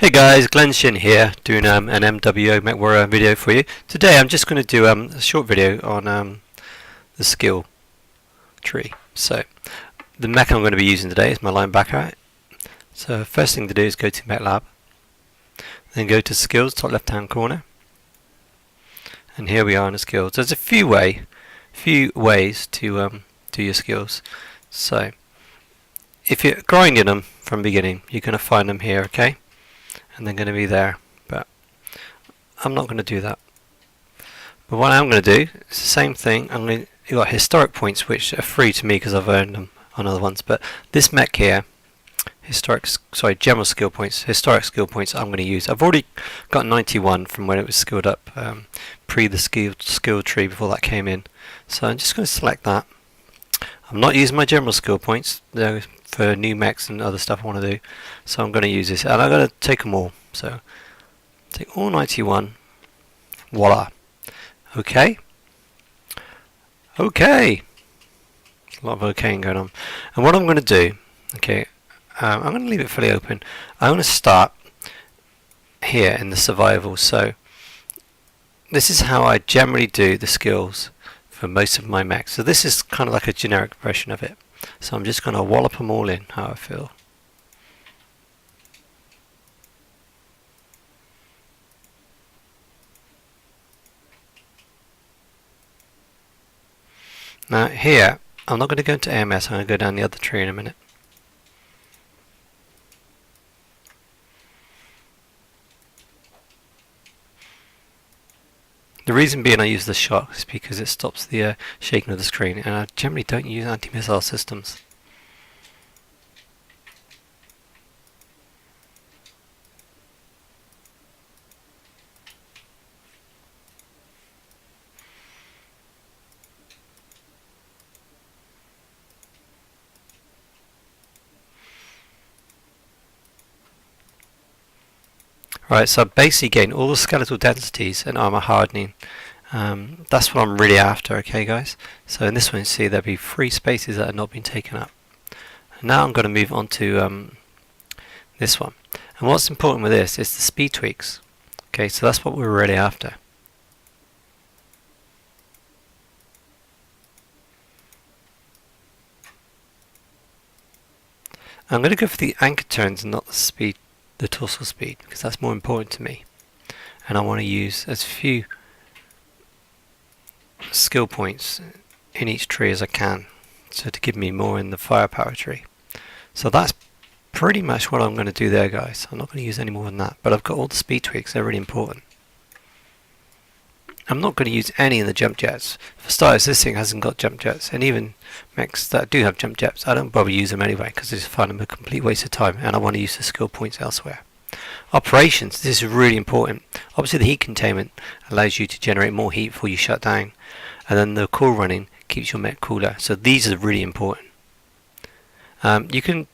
Hey guys, Glenn Shin here, doing an MWO Mechwarrior video for you. Today I'm just going to do a short video on the skill tree. So, the mech I'm going to be using today is my linebacker. So first thing to do is go to Mech Lab, then go to Skills, top left hand corner, and here we are in the skills. There's a few ways to do your skills. So, if you're grinding them from the beginning, you're going to find them here, okay? And they're going to be there, but I'm not going to do that. But what I'm going to do is the same thing. You've got historic points which are free to me because I've earned them on other ones, but this mech here, general skill points, historic skill points I'm going to use. I've already got 91 from when it was skilled up pre the skill tree before that came in, so I'm just going to select that. I'm not using my general skill points for new mechs and other stuff I want to do, so I'm going to use this, and I'm going to take them all. So take all 91. Voila. Okay. There's a lot of okaying going on. And what I'm going to do, okay, I'm going to leave it fully open. I'm going to start here in the survival. So this is how I generally do the skills for most of my mechs. So this is kind of like a generic version of it. So I'm just going to wallop them all in how I feel. Now here, I'm not going to go into AMS, I'm going to go down the other tree in a minute. The reason being I use the shock is because it stops the shaking of the screen, and I generally don't use anti-missile systems. Right, so I basically gain all the skeletal densities and armor hardening. That's what I'm really after, okay guys? So in this one you see there'll be 3 spaces that have not been taken up. And now I'm going to move on to this one. And what's important with this is the speed tweaks. Okay, so that's what we're really after. I'm going to go for the anchor turns and not the torso speed, because that's more important to me, and I want to use as few skill points in each tree as I can, so to give me more in the firepower tree. So that's pretty much what I'm going to do there, guys. I'm not going to use any more than that, but I've got all the speed tweaks, they're really important. I'm not going to use any in the jump jets. For starters, this thing hasn't got jump jets, and even mechs that do have jump jets, I don't bother use them anyway because I just find them a complete waste of time, and I want to use the skill points elsewhere. Operations, this is really important. Obviously the heat containment allows you to generate more heat before you shut down, and then the cool running keeps your mech cooler, so these are really important. You can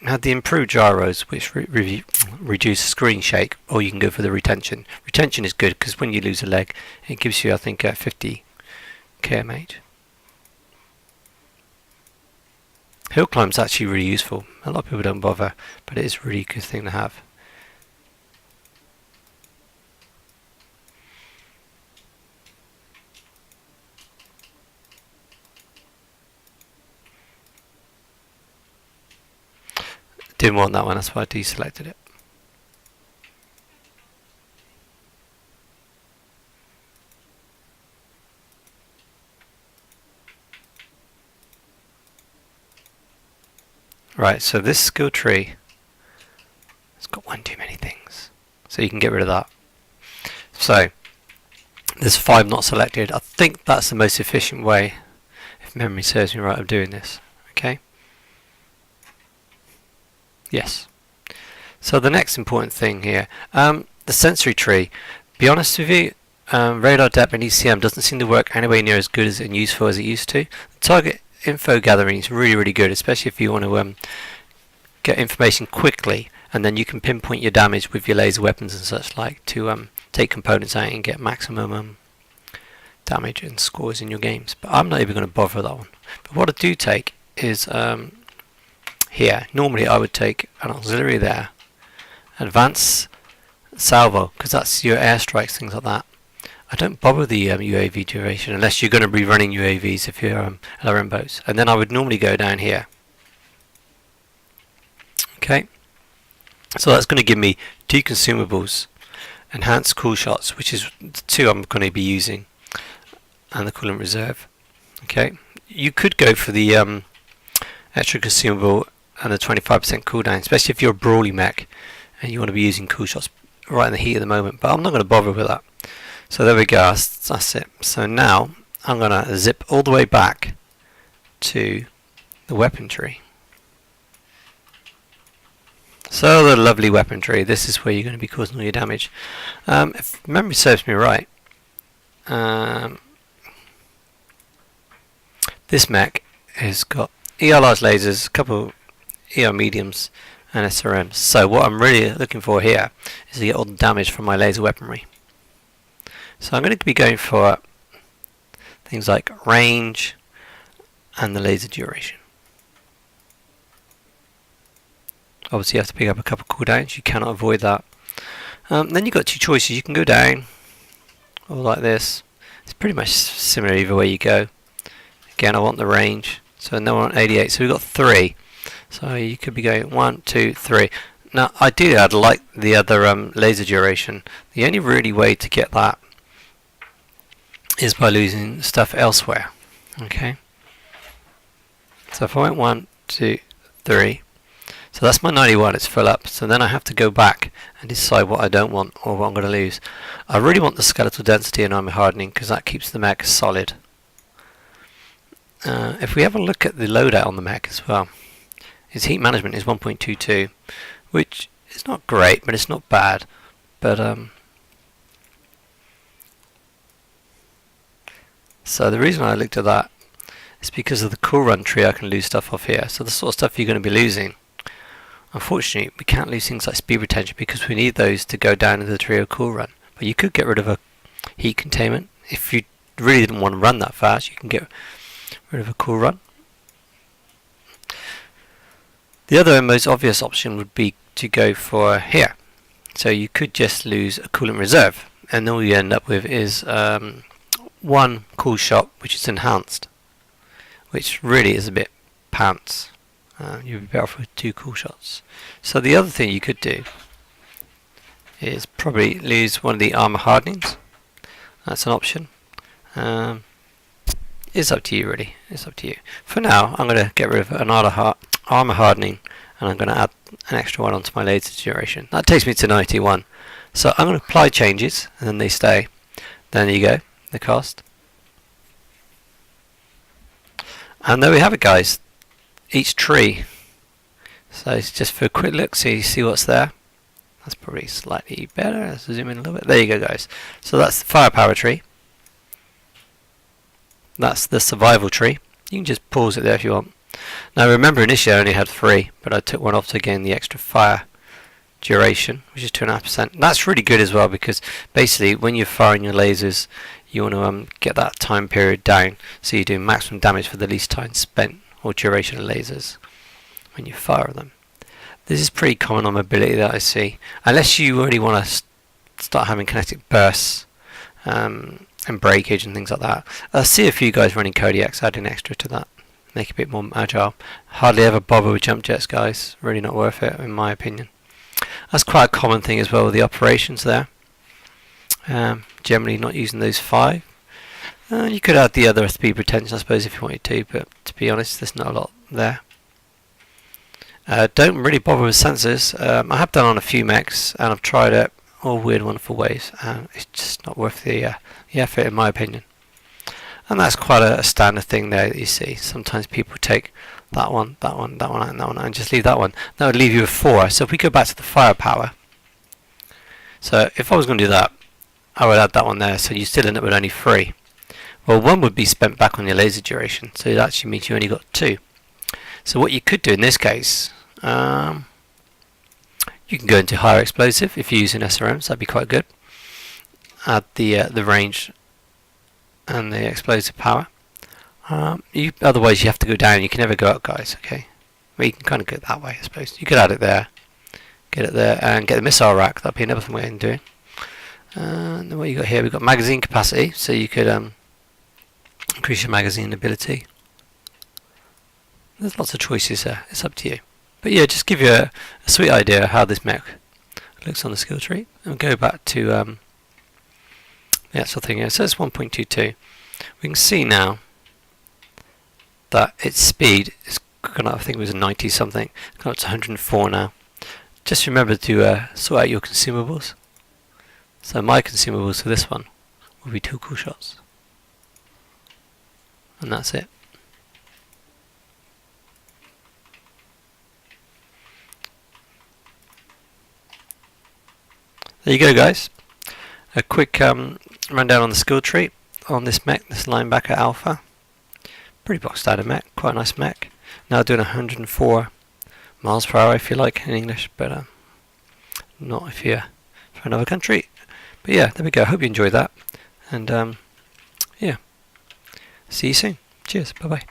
have the improved gyros, which reduce screen shake, or you can go for the retention. Retention is good because when you lose a leg, it gives you, I think, 50 kmh. Hill climb is actually really useful. A lot of people don't bother, but it is a really good thing to have. Didn't want that one, that's why I deselected it. Right, so this skill tree has got one too many things, so you can get rid of that. So there's 5 not selected. I think that's the most efficient way, if memory serves me right, of doing this. Okay. Yes. So the next important thing here, the sensory tree. Be honest with you, radar depth and ECM doesn't seem to work anywhere near as good and useful as it used to. The target info gathering is really good, especially if you want to get information quickly, and then you can pinpoint your damage with your laser weapons and such like to take components out and get maximum damage and scores in your games. But I'm not even going to bother with that one. But what I do take is here. Normally I would take an auxiliary there, advance salvo, because that's your airstrikes, things like that. I don't bother with the UAV duration unless you're going to be running UAVs if you're LRM boats, and then I would normally go down here. Okay, so that's going to give me 2 consumables, enhanced cool shots, which is the 2 I'm going to be using, and the coolant reserve. Okay, you could go for the extra consumable and a 25% cooldown, especially if you're a brawly mech and you want to be using cool shots right in the heat of the moment, but I'm not going to bother with that. So there we go, that's it. So now I'm going to zip all the way back to the weapon tree. So the lovely weapon tree, this is where you're going to be causing all your damage. If memory serves me right, this mech has got ER large lasers, a couple ER mediums and SRMs. So what I'm really looking for here is to get all the damage from my laser weaponry. So I'm going to be going for things like range and the laser duration. Obviously you have to pick up a couple of cooldowns, you cannot avoid that. Then you've got 2 choices, you can go down or like this. It's pretty much similar either way you go. Again, I want the range, so now we're on 88, so we've got 3. So you could be going 1, 2, 3. Now ideally I'd like the other laser duration. The only really way to get that is by losing stuff elsewhere. Okay, so if I went 1, 2, 3, so that's my 91, it's full up, so then I have to go back and decide what I don't want or what I'm going to lose. I really want the skeletal density and armor hardening because that keeps the mech solid. If we have a look at the loadout on the mech as well, its heat management is 1.22, which is not great, but it's not bad. But so the reason I looked at that is because of the cool run tree. I can lose stuff off here. So the sort of stuff you're going to be losing, unfortunately, we can't lose things like speed retention because we need those to go down into the trio cool run. But you could get rid of a heat containment if you really didn't want to run that fast. You can get rid of a cool run. The other and most obvious option would be to go for here. So you could just lose a coolant reserve, and all you end up with is 1 cool shot which is enhanced, which really is a bit pants. You'd be better off with 2 cool shots. So the other thing you could do is probably lose one of the armor hardenings. That's an option. It's up to you really, it's up to you. For now I'm going to get rid of an armor hardening, and I'm going to add an extra one onto my laser duration. That takes me to 91. So I'm going to apply changes and then they stay. Then there you go, the cost. And there we have it guys, each tree. So it's just for a quick look so you see what's there. That's probably slightly better, let's zoom in a little bit. There you go guys. So that's the firepower tree. That's the survival tree. You can just pause it there if you want. Now remember initially I only had 3, but I took one off to gain the extra fire duration, which is 2.5%. That's really good as well because basically when you're firing your lasers you want to get that time period down so you do maximum damage for the least time spent or duration of lasers when you fire them. This is pretty common on mobility that I see, unless you really want to start having kinetic bursts and breakage and things like that. I see a few guys running Kodiaks adding extra to that, make it a bit more agile. Hardly ever bother with jump jets guys, really not worth it in my opinion. That's quite a common thing as well with the operations there. Generally not using those 5. You could add the other speed retention I suppose if you wanted to, but to be honest there's not a lot there. Don't really bother with sensors. I have done on a few mechs and I've tried it all weird wonderful ways. It's just not worth the effort in my opinion. And that's quite a standard thing there that you see. Sometimes people take that one, that one, that one, and that one, and just leave that one. That would leave you with 4. So if we go back to the firepower, so if I was going to do that, I would add that one there, so you still end up with only 3. Well, 1 would be spent back on your laser duration, so it actually means you only got 2. So what you could do in this case, you can go into higher explosive if you're using SRMs, that'd be quite good. Add the range and the explosive power. Otherwise you have to go down, you can never go up guys, okay? Well, you can kind of go that way I suppose. You could add it there, get it there, and get the missile rack. That'd be another thing we're going to do. And then what you got here, we've got magazine capacity, so you could increase your magazine ability. There's lots of choices there, it's up to you. But yeah, just give you a sweet idea how this mech looks on the skill tree. And go back to the actual thing here. So it's 1.22. We can see now that its speed is gone up, I think it was 90 something, gone up to 104 now. Just remember to sort out your consumables. So my consumables for this one will be 2 cool shots. And that's it. There you go, guys. A quick rundown on the skill tree on this mech, this linebacker alpha. Pretty box standard mech, quite a nice mech. Now doing 104 miles per hour if you like in English, but not if you're from another country. But yeah, there we go. Hope you enjoyed that. And yeah, see you soon. Cheers. Bye bye.